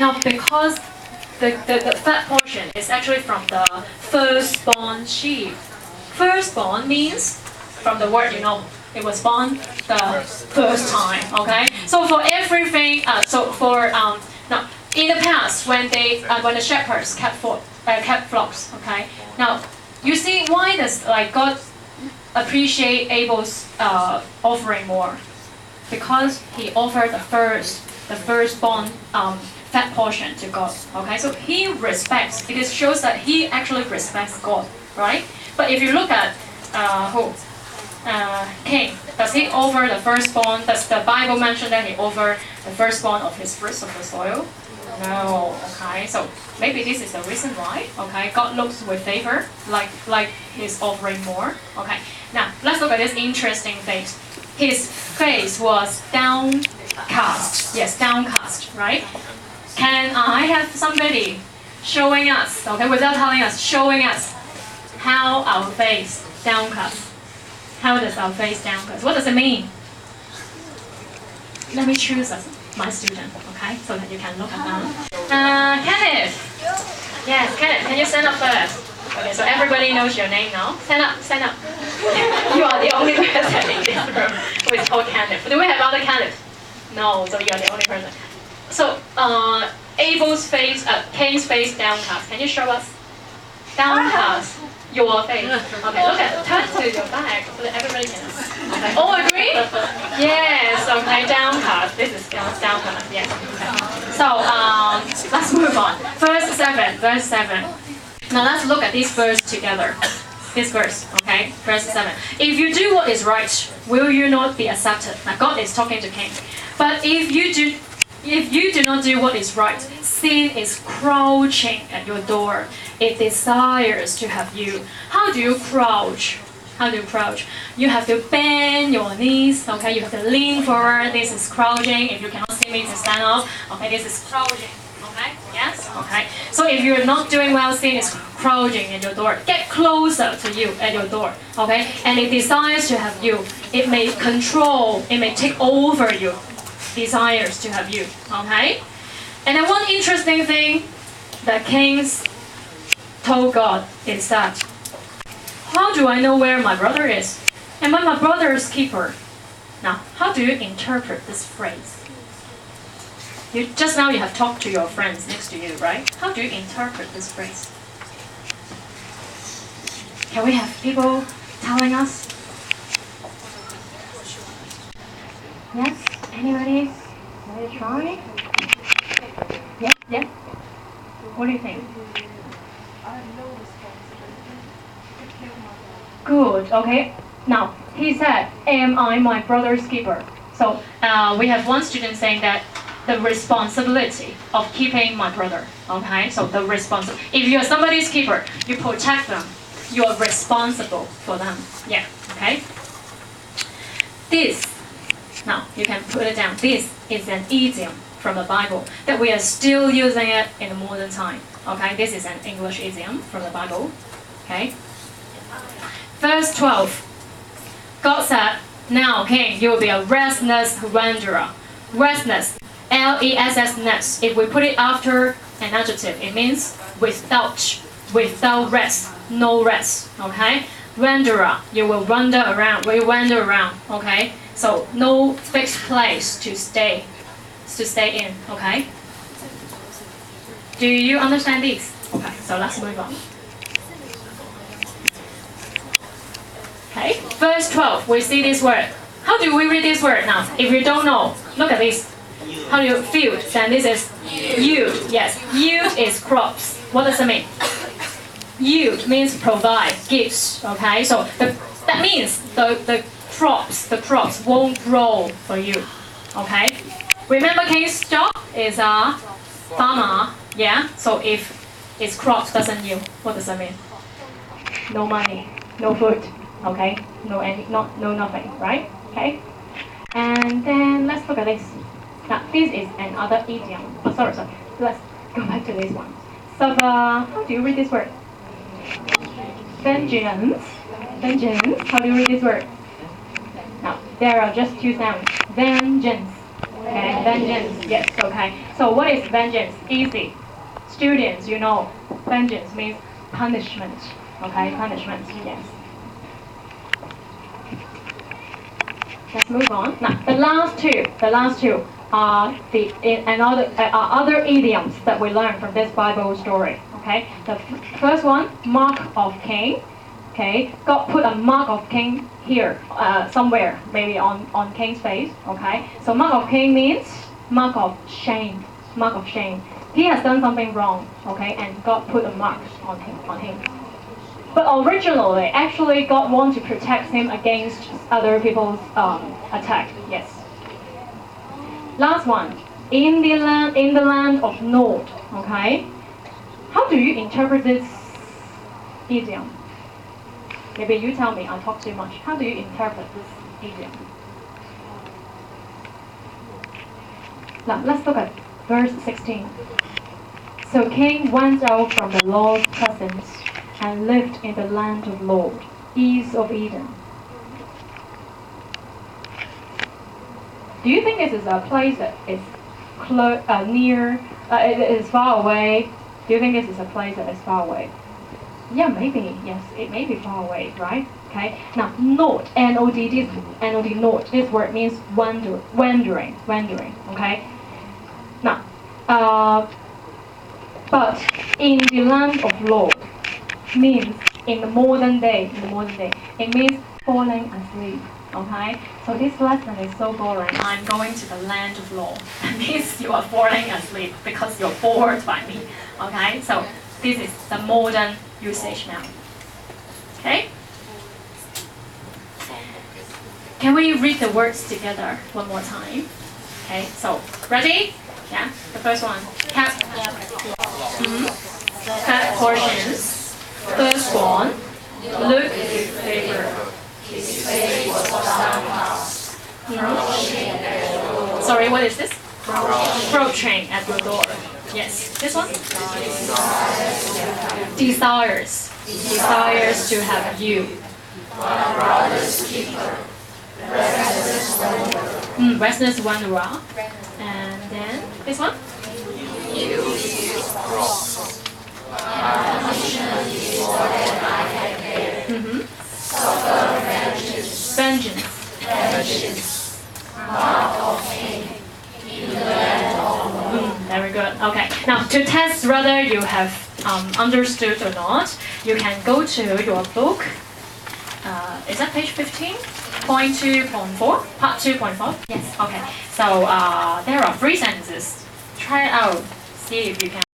Now, because the fat portion is actually from the firstborn sheep. Firstborn means, from the word it was born the first time. Okay, so for everything, now in the past when the shepherds kept flocks. Okay, now you see why does God appreciate Abel's offering more? Because he offered the firstborn fat portion to God. Okay, so he respects. It shows that he actually respects God, right? But if you look at Cain, does he offer the firstborn? Does the Bible mention that he offered the firstborn of his fruits of the soil? No. Okay, so maybe this is the reason why. Okay, God looks with favor, like he's offering more. Okay, now let's look at this interesting face. His face was downcast. Yes, downcast, right? Can I have somebody showing us, okay, without telling us, showing us how our face downcast? How does our face downcast? What does it mean? Let me choose my student, okay, so that you can look at them. Kenneth. Yes, Kenneth, can you stand up first? Okay, so everybody knows your name now. Stand up, stand up. You are the only person in this room who is called Kenneth. Do we have other Kenneth? No, so you are the only person. So, Cain's face downcast. Can you show us? Downcast. Your face. Okay, turn to your back so that everybody can. Okay. All agree? Yes. Okay. Downcast. This is downcast. Yes. Okay. So let's move on. Verse 7. Now let's look at this verse together. This verse. Okay. Verse 7. If you do what is right, will you not be accepted? Now God is talking to Cain. But if you do not do what is right, sin is crouching at your door. It desires to have you. How do you crouch? You have to bend your knees. Okay, you have to lean forward. This is crouching. If you cannot see me, to stand up. Okay, this is crouching. Okay, yes. Okay. So if you're not doing well, sin is crouching at your door. Get closer to you at your door. Okay, and it desires to have you. It may control. It may take over you. Desires to have you. Okay. And then one interesting thing that Cain's told God is that, how do I know where my brother is? Am I my brother's keeper? Now, how do you interpret this phrase? Just now you have talked to your friends next to you, right? How do you interpret this phrase? Can we have people telling us? Yes? Anybody? Want to try? Yeah? What do you think? Good, okay. Now, he said, am I my brother's keeper? So, we have one student saying that the responsibility of keeping my brother. Okay, so if you're somebody's keeper, you protect them. You are responsible for them. Yeah, okay. Now you can put it down. This is an idiom from the Bible that we are still using it in the modern time. Okay, this is an English idiom from the Bible. Okay. Verse 12. God said, now Cain, you will be a restless wanderer. Restless, L-E-S-S-ness. If we put it after an adjective, it means without rest, no rest. Okay, wanderer, you will wander around. Okay, so no fixed place to stay in. Okay. Do you understand this? Okay, so let's move on. Okay, verse 12, we see this word. How do we read this word now? If you don't know, look at this. How do you feel? Then this is yield. Yes, yield is crops. What does it mean? Yield means provide, gives. Okay, so that means the crops won't grow for you. Okay, remember Cain's job is a farmer. Yeah, so if its crops doesn't yield, what does that mean? No money, no food. Okay, no nothing, right? Okay, and then let's look at this. Now this is another idiom. Oh, sorry. Let's go back to this one. So how do you read this word? Vengeance. How do you read this word? Now there are just two sounds. Vengeance. Okay. Vengeance. Yes. Okay. So what is vengeance? Easy. Students, you know, vengeance means punishment. Okay, punishment. Yes. Let's move on. Now, the last two are the other idioms that we learn from this Bible story. Okay, the first one, mark of Cain. Okay, God put a mark of Cain here, somewhere, maybe on Cain's face. Okay, so mark of Cain means mark of shame. Mark of shame. He has done something wrong. Okay, and God put a mark on him. But originally, actually, God wanted to protect him against other people's attack. Yes. Last one, in the land of Nod. Okay. How do you interpret this idiom? Maybe you tell me. I talk too much. How do you interpret this idiom? Now let's look at verse 16. So Cain went out from the Lord's presence and lived in the land of Nod, east of Eden. Do you think this is a place that is near, it is far away? Do you think this is a place that is far away? Yeah, maybe. Yes, it may be far away, right? Okay. Now, Nod, N-O-D, Nod. This word means wandering. Okay. Now, but in the land of Lord means in the modern day, it means falling asleep. Okay, so this lesson is so boring. I'm going to the land of law. That means you are falling asleep because you're bored by me. Okay, so this is the modern usage now. Okay, can we read the words together one more time? Okay, so ready? Yeah, the first one. Cat. Cat portions. First one. Look with favor. His face was downcast. Sorry, what is this? Approaching at your door. Yes. This one? Desires. Desires to have you. My brother's keeper. Restless wanderer. And then this one? You is cross. My punishment is more than I can bear. Suffer vengeance. Mark of Cain. In the land of very good. Okay. Now, to test whether you have understood or not, you can go to your book. Is that page 15? Point 2.4? Part 2.4? Yes. Okay. So there are 3 sentences. Try it out. See if you can.